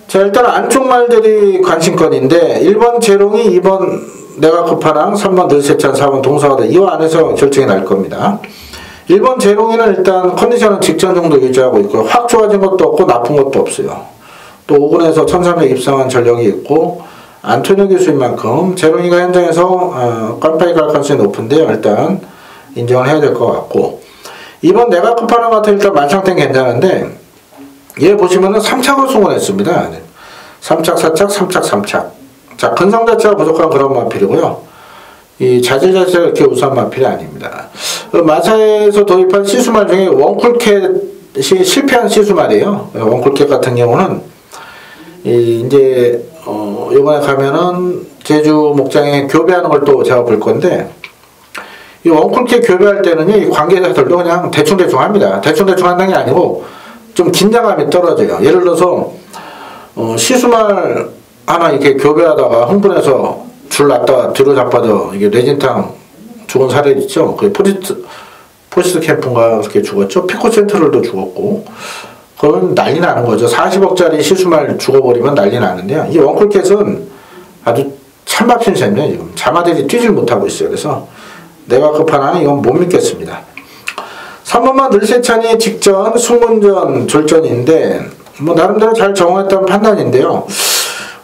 자, 일단 안쪽 말들이 관심권인데 1번 재롱이, 2번 내가 급하랑, 3번 늘세찬, 4번 동서가다 이 안에서 결정이 날 겁니다. 1번 재롱이는 일단 컨디션은 직전 정도 유지하고 있고 확 좋아진 것도 없고 나쁜 것도 없어요. 또 5군에서 1300 입상한 전력이 있고 안토니오 교수인 만큼 재롱이가 현장에서 깜빡이 갈 가능성이 높은데요. 일단 인정을 해야 될 것 같고 2번 내가 급하랑 같은 일단 만상땡 괜찮은데 얘 보시면은 3착을 송원했습니다. 3착, 4착, 3착, 3착. 자, 근성 자체가 부족한 그런 마필이고요. 이 자질 자체가 이렇게 우수한 마필이 아닙니다. 그 마사에서 도입한 시수말 중에 원쿨캣이 실패한 시수말이에요. 원쿨캣 같은 경우는 이제 이번에 가면은 제주 목장에 교배하는 걸 또 제가 볼 건데 이 원쿨캣 교배할 때는요, 이 관계자들도 그냥 대충대충 합니다. 대충대충 한다는 게 아니고 좀 긴장감이 떨어져요. 예를 들어서 시수말 하나 이렇게 교배하다가 흥분해서 줄 놨다가 뒤로 자빠져 이게 레진탕 죽은 사례 있죠. 그 포스트 캠프인가 그렇게 죽었죠. 피코 센트럴도 죽었고 그건 난리 나는 거죠. 40억짜리 시수말 죽어버리면 난리 나는데요. 이 원쿨캣은 아주 찬밥 신세입니다. 지금 자마들이 뛰질 못하고 있어요. 그래서 내가 급하나 이건 못 믿겠습니다. 3번만 늘세찬이 직전, 승문전, 졸전인데 뭐 나름대로 잘 정화했다는 판단인데요.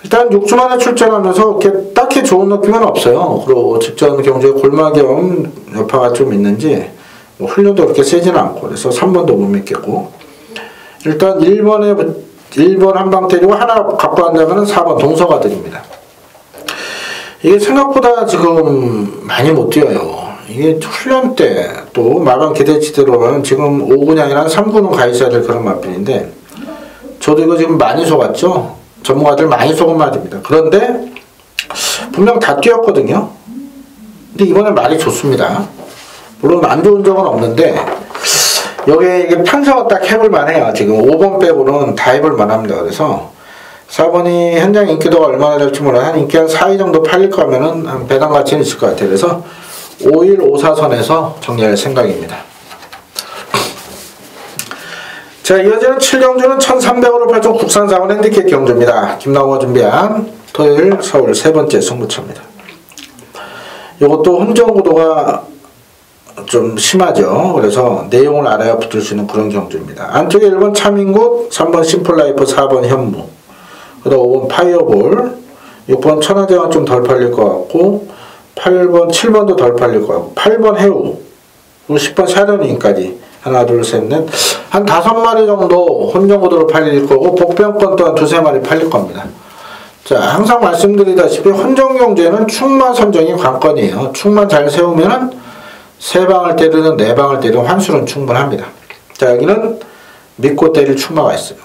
일단 6주 만에 출전하면서 이렇게 딱히 좋은 느낌은 없어요. 그리고 직전 경주에 골마겸 여파가 좀 있는지 뭐 훈련도 그렇게 세지는 않고 그래서 3번도 못 믿겠고 일단 1번 한 방 때리고 하나 갖고 간다면 4번 동서가들입니다. 이게 생각보다 지금 많이 못 뛰어요. 이게 훈련 때 또 마감 기대치대로는 지금 5군이 아니라 3군은 가 있어야 될 그런 마필인데 저도 이거 지금 많이 속았죠. 전문가들 많이 속은 말입니다. 그런데 분명 다 뛰었거든요. 근데 이번엔 말이 좋습니다. 물론 안 좋은 적은 없는데 여기에 이게 편성을 딱 해볼만 해요. 지금 5번 빼고는 다 해볼만 합니다. 그래서 4번이 현장 인기도가 얼마나 될지 몰라요. 한 인기 한 4위 정도 팔릴 거면은 한 배당 가치는 있을 것 같아요. 그래서 5일 5사선에서 정리할 생각입니다. 자, 이어지는 7경주는 1300으로 발전 국산사원 핸디캡 경주입니다. 김나우가 준비한 토요일 서울 세 번째 승부처입니다. 이것도 혼전구도가 좀 심하죠. 그래서 내용을 알아야 붙을 수 있는 그런 경주입니다. 안쪽에 1번 차민굿, 3번 심플라이프, 4번 현무, 그 다음 5번 파이어볼, 6번 천하제왕 좀 덜 팔릴 것 같고 8번, 7번도 덜 팔릴 것 같고 8번 해우, 그리고 10번 샤르닝까지 하나, 둘, 셋, 넷 한 5마리 정도 혼전구도로 팔릴 거고 복병권 또한 2~3마리 팔릴 겁니다. 자, 항상 말씀드리다시피 혼전경주에는 축만 선정이 관건이에요. 축만 잘 세우면은 3방을 때리든 4방을 때리든 환수는 충분합니다. 자, 여기는 믿고 때릴 축마가 있어요.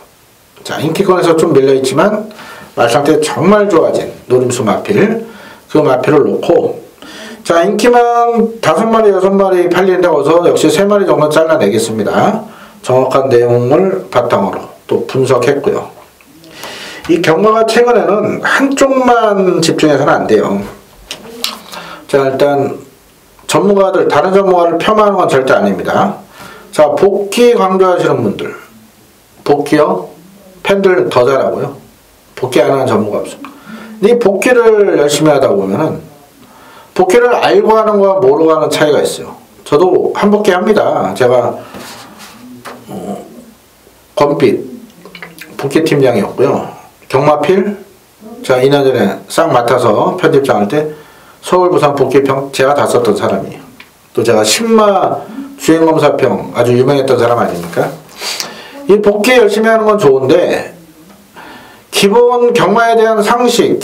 자, 인기권에서 좀 밀려있지만 말상태 정말 좋아진 노림수 마필, 그 마필을 놓고 자, 인기만 5마리, 6마리 팔린다고 해서 역시 3마리 정도 잘라내겠습니다. 정확한 내용을 바탕으로 또 분석했고요. 이 경마가 최근에는 한쪽만 집중해서는 안 돼요. 자, 일단 전문가들, 다른 전문가를 폄하하는 건 절대 아닙니다. 자, 복귀 강조하시는 분들, 복귀요? 팬들 더 잘하고요. 복귀 안 하는 전문가 없습니다. 이 복귀를 열심히 하다 보면은 복귀를 알고 하는 거와 모르고 하는 차이가 있어요. 저도 한 복귀 합니다. 제가 권빛 복귀팀장이었고요. 경마필 제가 2년 전에 싹 맡아서 편집장 할 때 서울 부산 복귀평 제가 다 썼던 사람이에요. 또 제가 신마 주행검사평 아주 유명했던 사람 아닙니까? 이 복귀 열심히 하는 건 좋은데 기본 경마에 대한 상식,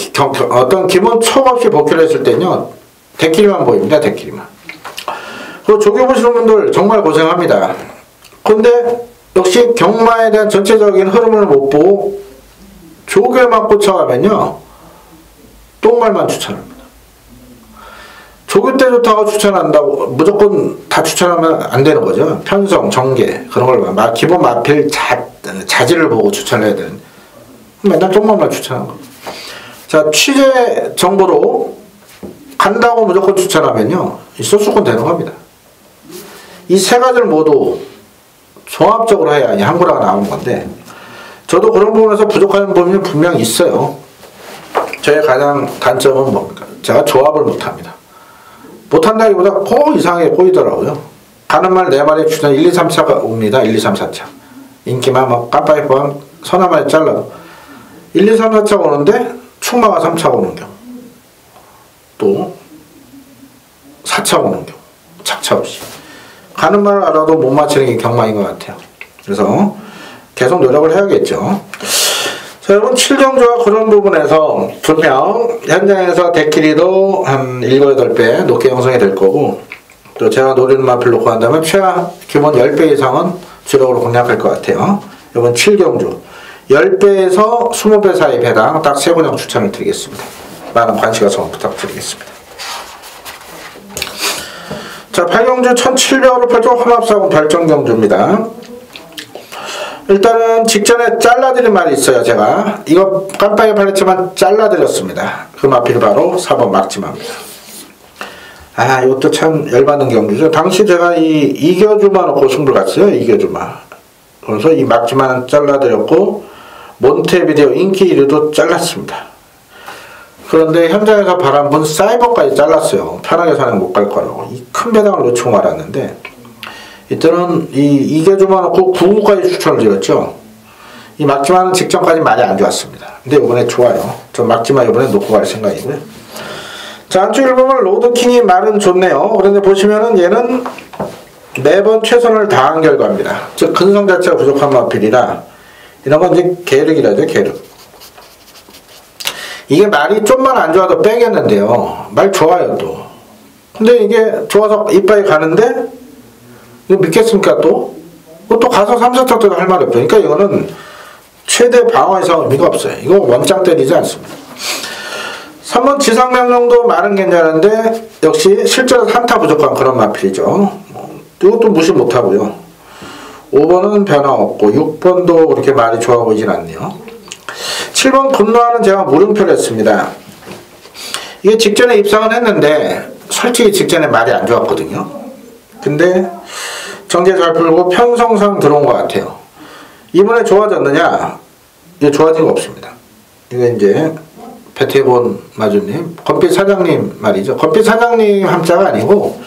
어떤 기본 촉 없이 복귀를 했을 때는요, 대끼리만 보입니다. 대끼리만. 그 조교 보시는 분들 정말 고생합니다. 근데 역시 경마에 대한 전체적인 흐름을 못 보고 조교에만 꽂혀가면요, 똥말만 추천합니다. 조교 때 좋다고 추천한다고 무조건 다 추천하면 안 되는 거죠. 편성, 정계 그런 걸 기본 마필 자질을 보고 추천을 해야 되는데 맨날 똥말만 추천하는 거. 자, 취재 정보로 간다고 무조건 추천하면요, 소수권 되는 겁니다. 이 세 가지를 모두 종합적으로 해야 이 한구라가 나오는 건데, 저도 그런 부분에서 부족한 부분이 분명히 있어요. 저의 가장 단점은 뭡니까? 제가 조합을 못합니다. 못한다기보다 이상하게 꼬이더라고요. 가는 말 네 마리 추천 1, 2, 3차가 옵니다. 1, 2, 3, 4차. 인기만 막 깜빡이 포함 서너 마리 잘라도 1, 2, 3, 4차 오는데 충마가 3차 오는 경우, 또 4차 오는 경우, 착차 없이. 가는 말을 알아도 못 맞히는 게 경마인 것 같아요. 그래서 계속 노력을 해야겠죠. 자, 여러분, 7경주와 그런 부분에서 분명 현장에서 대끼리도 한 7, 8배 높게 형성이 될 거고, 또 제가 노리는 마필 놓고 한다면 최하 기본 10배 이상은 주력으로 공략할 것 같아요. 이번 7경주 10배에서 20배 사이 배당 딱 3군형 추천을 드리겠습니다. 많은 관심과 성원 부탁드리겠습니다. 자, 8경주 1700으로 펼쳐 혼합사군 별정경주입니다. 일단은 직전에 잘라드린 말이 있어요. 제가 이거 깜빡이 팔렸지만 잘라드렸습니다. 그 마필이 바로 4번 막지마입니다. 아, 이것도 참 열받는 경주죠. 당시 제가 이 이겨주마 놓고 승부를 갔어요. 이겨주마. 그래서 이 막지마는 잘라드렸고 몬테비데오 인기 1위도 잘랐습니다. 그런데 현장에서 바람분 사이버까지 잘랐어요. 편하게 사냥 못 갈 거라고. 이 큰 배당을 놓치고 말았는데, 이때는 이겨주마 놓고 9구까지 추천을 드렸죠. 이 막지마는 직전까지 많이 안 좋았습니다. 근데 이번에 좋아요. 저 막지마 이번에 놓고 갈 생각이고요. 자, 안쪽을 보면 로드킹이 말은 좋네요. 그런데 보시면은 얘는 매번 최선을 다한 결과입니다. 즉 근성 자체가 부족한 마필이라 이런 건 이제 계륵이라죠. 계륵. 이게 말이 좀만 안 좋아도 빼겠는데요. 말 좋아요 또. 근데 이게 좋아서 이빨이 가는데 이거 믿겠습니까 또? 또 가서 3, 4차 때도 할 말이 없죠. 그러니까 이거는 최대 방어 이상 의미가 없어요. 이거 원장 때리지 않습니다. 3번 지상명령도 말은 괜찮은데 역시 실제로 한타 부족한 그런 마필이죠. 이것도 무시 못하고요. 5번은 변화 없고 6번도 그렇게 말이 좋아 보이진 않네요. 7번 분노하는 제가 물음표를 했습니다. 이게 직전에 입상은 했는데 솔직히 직전에 말이 안 좋았거든요. 근데 정제 잘 풀고 편성상 들어온 것 같아요. 이번에 좋아졌느냐? 이게 좋아진 거 없습니다. 이게 이제 배태본 마주님, 권빛 사장님 말이죠. 권빛 사장님 함자가 아니고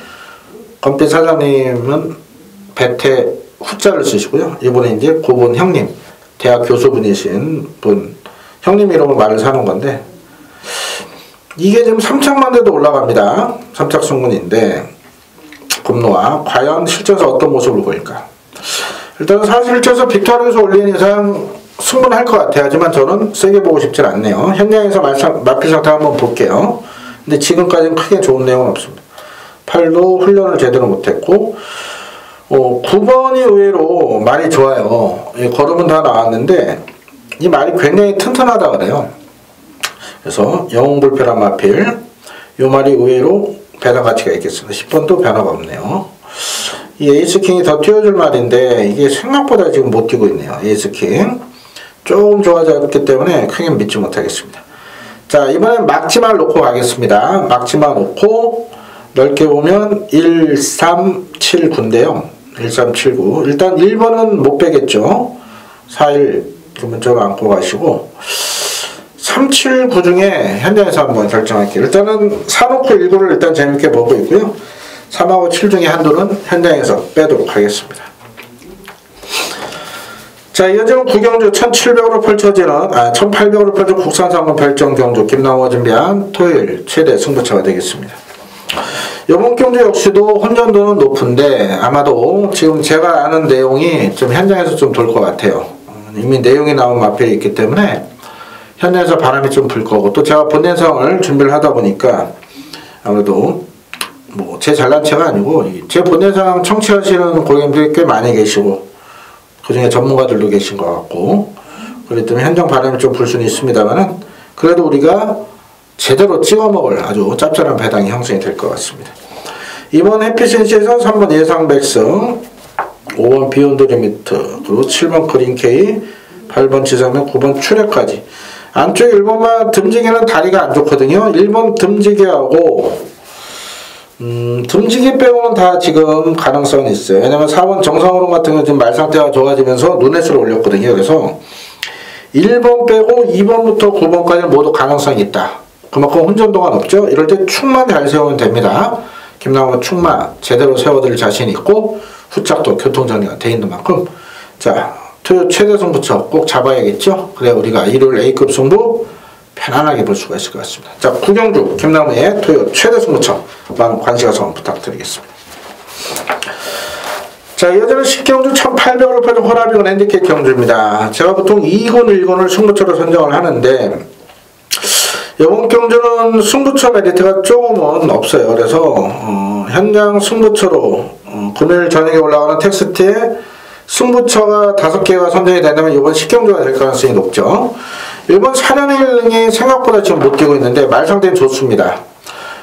권빛 사장님은 배태 후자를 쓰시고요. 이번에 이제 고본 형님, 대학 교수분이신 분 형님 이름으로 말을 사는 건데, 이게 지금 3착만 돼도 올라갑니다. 3착 승군인데 금노와 과연 실전에서 어떤 모습을 보일까? 일단 사실 실전에서 빅토리에서 올린 이상 승분할 것 같아요. 하지만 저는 세게 보고 싶진 않네요. 현장에서 마필 상태 한번 볼게요. 근데 지금까지는 크게 좋은 내용은 없습니다. 8도 훈련을 제대로 못했고 9번이 의외로 말이 좋아요. 걸음은 다 나왔는데 이 말이 굉장히 튼튼하다 그래요. 그래서 영웅불편한 마필, 이 말이 의외로 배당 가치가 있겠습니다. 10번도 변화가 없네요. 이 에이스킹이 더 띄워줄 말인데 이게 생각보다 지금 못 뛰고 있네요. 에이스킹 조금 좋아졌기 때문에 크게 믿지 못하겠습니다. 자, 이번엔 막지마를 놓고 가겠습니다. 막지마 놓고 넓게 보면 1, 3, 7, 9인데요. 1, 3, 7, 9. 일단 1번은 못 빼겠죠. 4, 1 기본적으로 안고 가시고 379 중에 현장에서 한번 결정할게요. 일단은 사놓고 1구를 일단 재밌게 보고 있고요. 3하고 7 중에 한두는 현장에서 빼도록 하겠습니다. 자, 이어지는 구경주 1700으로 펼쳐지는 1800으로 펼쳐진 국산상금 별정 경주 김남호가 준비한 토요일 최대 승부처가 되겠습니다. 이번 경주 역시도 혼전도는 높은데 아마도 지금 제가 아는 내용이 좀 현장에서 좀 돌 것 같아요. 이미 내용이 나온 마필이 있기 때문에 현장에서 바람이 좀 불 거고, 또 제가 본예상을 준비를 하다 보니까 아무래도 뭐 제 잘난 체가 아니고 제 본예상 청취하시는 고객님들이 꽤 많이 계시고 그 중에 전문가들도 계신 것 같고, 그렇기 때문에 현장 바람이 좀 불 수는 있습니다만은 그래도 우리가 제대로 찍어 먹을 아주 짭짤한 배당이 형성이 될 것 같습니다. 이번 해피센시에서 3번 예상 백승, 5번 비욘드 리미트, 그리고 7번 그린케이, 8번 지상면, 9번 출애까지. 안쪽 1번만 듬지기는 다리가 안 좋거든요. 1번 듬지기하고 듬지기 빼고는 다 지금 가능성은 있어요. 왜냐면 4번 정상으로 같은 경우 지금 말상태가 좋아지면서 눈엣을 올렸거든요. 그래서 1번 빼고 2번부터 9번까지는 모두 가능성이 있다. 그만큼 혼전도가 높죠. 이럴 때 축만 잘 세우면 됩니다. 김남호 축만 제대로 세워드릴 자신이 있고 후짝도 교통정리가 돼 있는 만큼, 자, 토요 최대 승부처 꼭 잡아야겠죠. 그래야 우리가 일요일 A급 승부 편안하게 볼 수가 있을 것 같습니다. 자, 구경주 김남호의 토요 최대 승부처 많은 관심과 성원 부탁드리겠습니다. 자, 이어지는 10경주 1800으로 펴진 호라비건 핸디캡 경주입니다. 제가 보통 2군 1군을 승부처로 선정을 하는데 이번 경주는 승부처 메리트가 조금은 없어요. 그래서 현장 승부처로 금요일 저녁에 올라가는 텍스트에 승부처가 5개가 선정이 된다면 이번 10경주가 될 가능성이 높죠. 일본 사련일링이 생각보다 지금 못 뛰고 있는데 말상태는 좋습니다.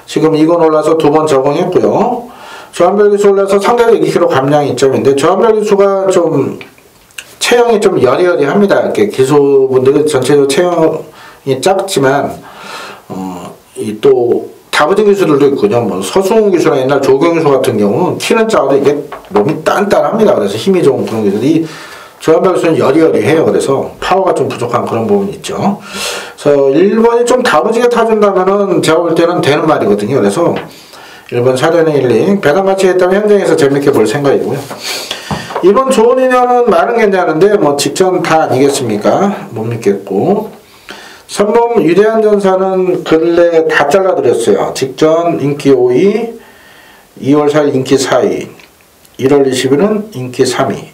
지금 2군 올라서 2번 적응했고요. 조한별기수 올라서 상대적 2kg 감량이 이점인데, 조한별기수가 좀 체형이 좀 여리여리합니다. 이렇게 기수분들이 전체적으로 체형이 작지만 이 또 다부진 기수들도 있군요. 뭐 서승훈 기수나 옛날 조경 기수 같은 경우는 키는 작아도 이게 몸이 단단합니다. 그래서 힘이 좋은 그런 기수들이, 조한별 기수는 여리여리해요. 그래서 파워가 좀 부족한 그런 부분이 있죠. 그래서 1번이 좀 다부지게 타준다면은 제가 볼 때는 되는 말이거든요. 그래서 1번 사련의 일링 배당 같이 했다면 현장에서 재밌게 볼 생각이고요. 2번 좋은 인연은 말은 괜찮은데 뭐 직전 다 아니겠습니까? 못 믿겠고. 3번 위대한 전사는 근래 다 잘라드렸어요. 직전 인기 5위, 2월 4일 인기 4위, 1월 20일은 인기 3위.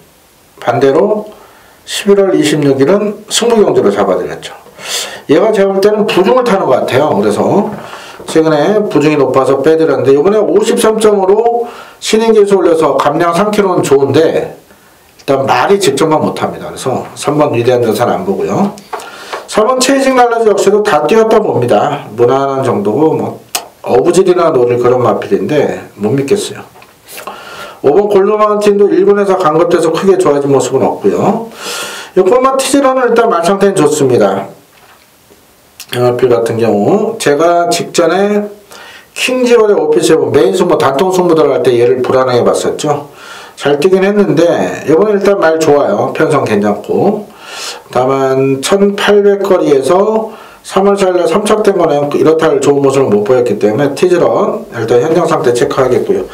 반대로 11월 26일은 승부경주로 잡아드렸죠. 얘가 제가 볼 때는 부중을 타는 것 같아요. 그래서 최근에 부중이 높아서 빼드렸는데 이번에 53점으로 신인기수 올려서 감량 3kg는 좋은데 일단 말이 직전만 못합니다. 그래서 3번 위대한 전사는 안 보고요. 3번 체이징 날라지 역시도 다 뛰었다 봅니다. 무난한 정도고 뭐 어부질이나 노릴 그런 마필인데 못 믿겠어요. 5번 골드마운틴도 1군에서 강급돼서 크게 좋아진 모습은 없고요. 6번만 티즈런은 일단 말상태는 좋습니다. 연합필 같은 경우 제가 직전에 킹지월의 오피스에본 메인 승부 단통 승부 들어갈 때 얘를 불안하게 봤었죠. 잘 뛰긴 했는데 이번에 일단 말 좋아요. 편성 괜찮고, 다만 1800거리에서 3월 4일에 3착된 거는 이렇다 할 좋은 모습을 못 보였기 때문에 티즈런 일단 현장 상태 체크하겠고요.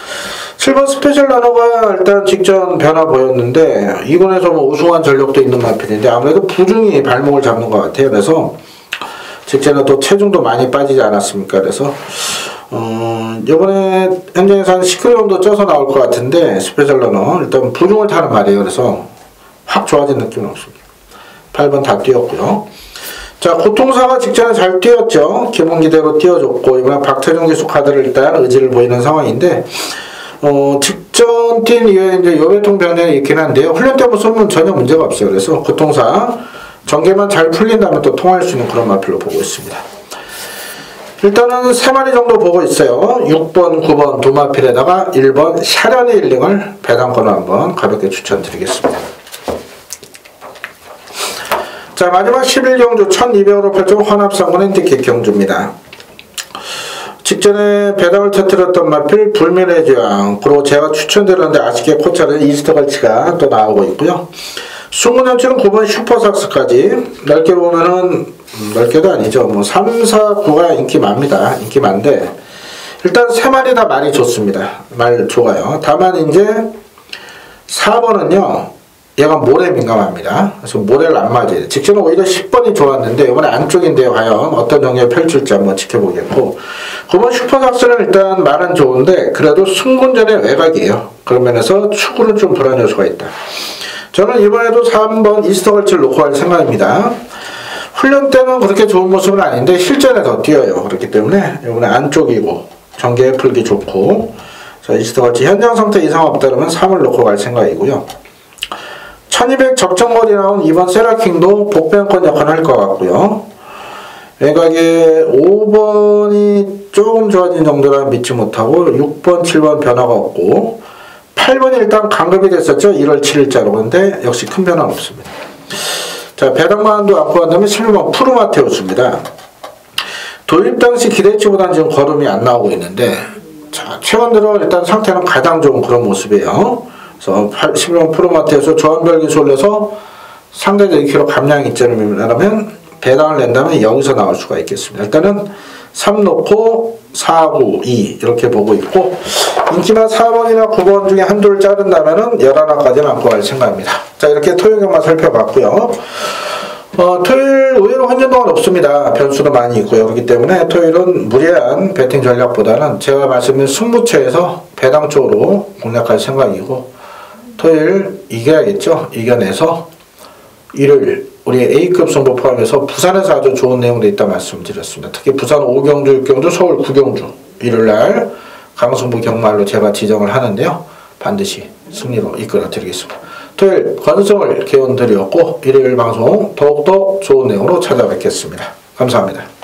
7번 스페셜 러너가 일단 직전 변화 보였는데 2군에서 뭐 우승한 전력도 있는 마필인데 아무래도 부중이 발목을 잡는 것 같아요. 그래서 직전에 또 체중도 많이 빠지지 않았습니까? 그래서 이번에 현장에서 한 10kg 정도 쪄서 나올 것 같은데 스페셜 러너 일단 부중을 타는 말이에요. 그래서 확 좋아진 느낌은 없습니다. 8번 다 뛰었고요. 자, 고통사가 직전에 잘 뛰었죠. 기본기대로 뛰어줬고 이번에 박태종 기수 카드를 일단 의지를 보이는 상황인데 직전 뛴 이후에 이제 요배통 변형이 있긴 한데요. 훈련 때 모습은 전혀 문제가 없어요. 그래서 고통사 전개만 잘 풀린다면 또 통할 수 있는 그런 마필로 보고 있습니다. 일단은 3마리 정도 보고 있어요. 6번, 9번 두 마필에다가 1번 샤련의 일링을 배당권을 한번 가볍게 추천드리겠습니다. 자, 마지막 11경주 1200으로 펼쳐진 혼합상군 핸디캡 경주입니다. 직전에 배당을 터뜨렸던 마필 불멸의 저항, 그리고 제가 추천드렸는데 아쉽게 코차는 이스터걸치가 또 나오고 있고요. 승부연출은 9번 슈퍼삭스까지 넓게 보면은 넓게도 아니죠. 뭐 3, 4, 9가 인기 많습니다. 인기 많은데 일단 세 마리 다 말이 좋습니다. 말 좋아요. 다만 이제 4번은요. 얘가 모래 민감합니다. 그래서 모래를 안 맞아요. 직전은 오히려 10번이 좋았는데 이번에 안쪽인데요. 과연 어떤 경기에 펼칠지 한번 지켜보겠고 9번 슈퍼삭스는 일단 말은 좋은데 그래도 승군전의 외곽이에요. 그런 면에서 축구는 좀 불안 요소가 있다. 저는 이번에도 3번 이스터걸치를 놓고 할 생각입니다. 훈련 때는 그렇게 좋은 모습은 아닌데 실전에 더 뛰어요. 그렇기 때문에 이번에 안쪽이고 전개 풀기 좋고 자, 이스터걸치 현장 상태 이상 없다면 3을 놓고 갈 생각이고요. 1200 적정거리 나온 2번 세라킹도 복변권 역할을 할 것 같고요. 외곽에 5번이 조금 좋아진 정도라 믿지 못하고 6번, 7번 변화가 없고 8번이 일단 강급이 됐었죠. 1월 7일자로. 근데 역시 큰 변화는 없습니다. 자, 배당만도 안고 간다면 11번 푸르마테우스입니다. 도입 당시 기대치보다는 지금 걸음이 안 나오고 있는데 자, 최근 들어 일단 상태는 가장 좋은 그런 모습이에요. 그래서 11번 푸르마테우스 조합별 기술에서 상대적 2kg 감량 입자를 밀면 배당을 낸다면 여기서 나올 수가 있겠습니다. 일단은 3 놓고 4, 9, 2 이렇게 보고 있고 인기만 4번이나 9번 중에 한두를 자른다면 11까지는 안고 갈 생각입니다. 자, 이렇게 토요일 경만 살펴봤고요. 토요일 의외로 환전동은 없습니다. 변수도 많이 있고요. 그렇기 때문에 토요일은 무리한 배팅 전략보다는 제가 말씀드린 승부처에서 배당 쪽으로 공략할 생각이고 토요일 이겨야겠죠. 이겨내서 일요일 우리 A급 승부 포함해서 부산에서 아주 좋은 내용도 있다 말씀드렸습니다. 특히 부산 5경주, 6경주, 서울 9경주 일요일날 강승부 경말로 제가 지정을 하는데요. 반드시 승리로 이끌어 드리겠습니다. 토요일 권승을 기원드렸고 일요일 방송 더욱더 좋은 내용으로 찾아뵙겠습니다. 감사합니다.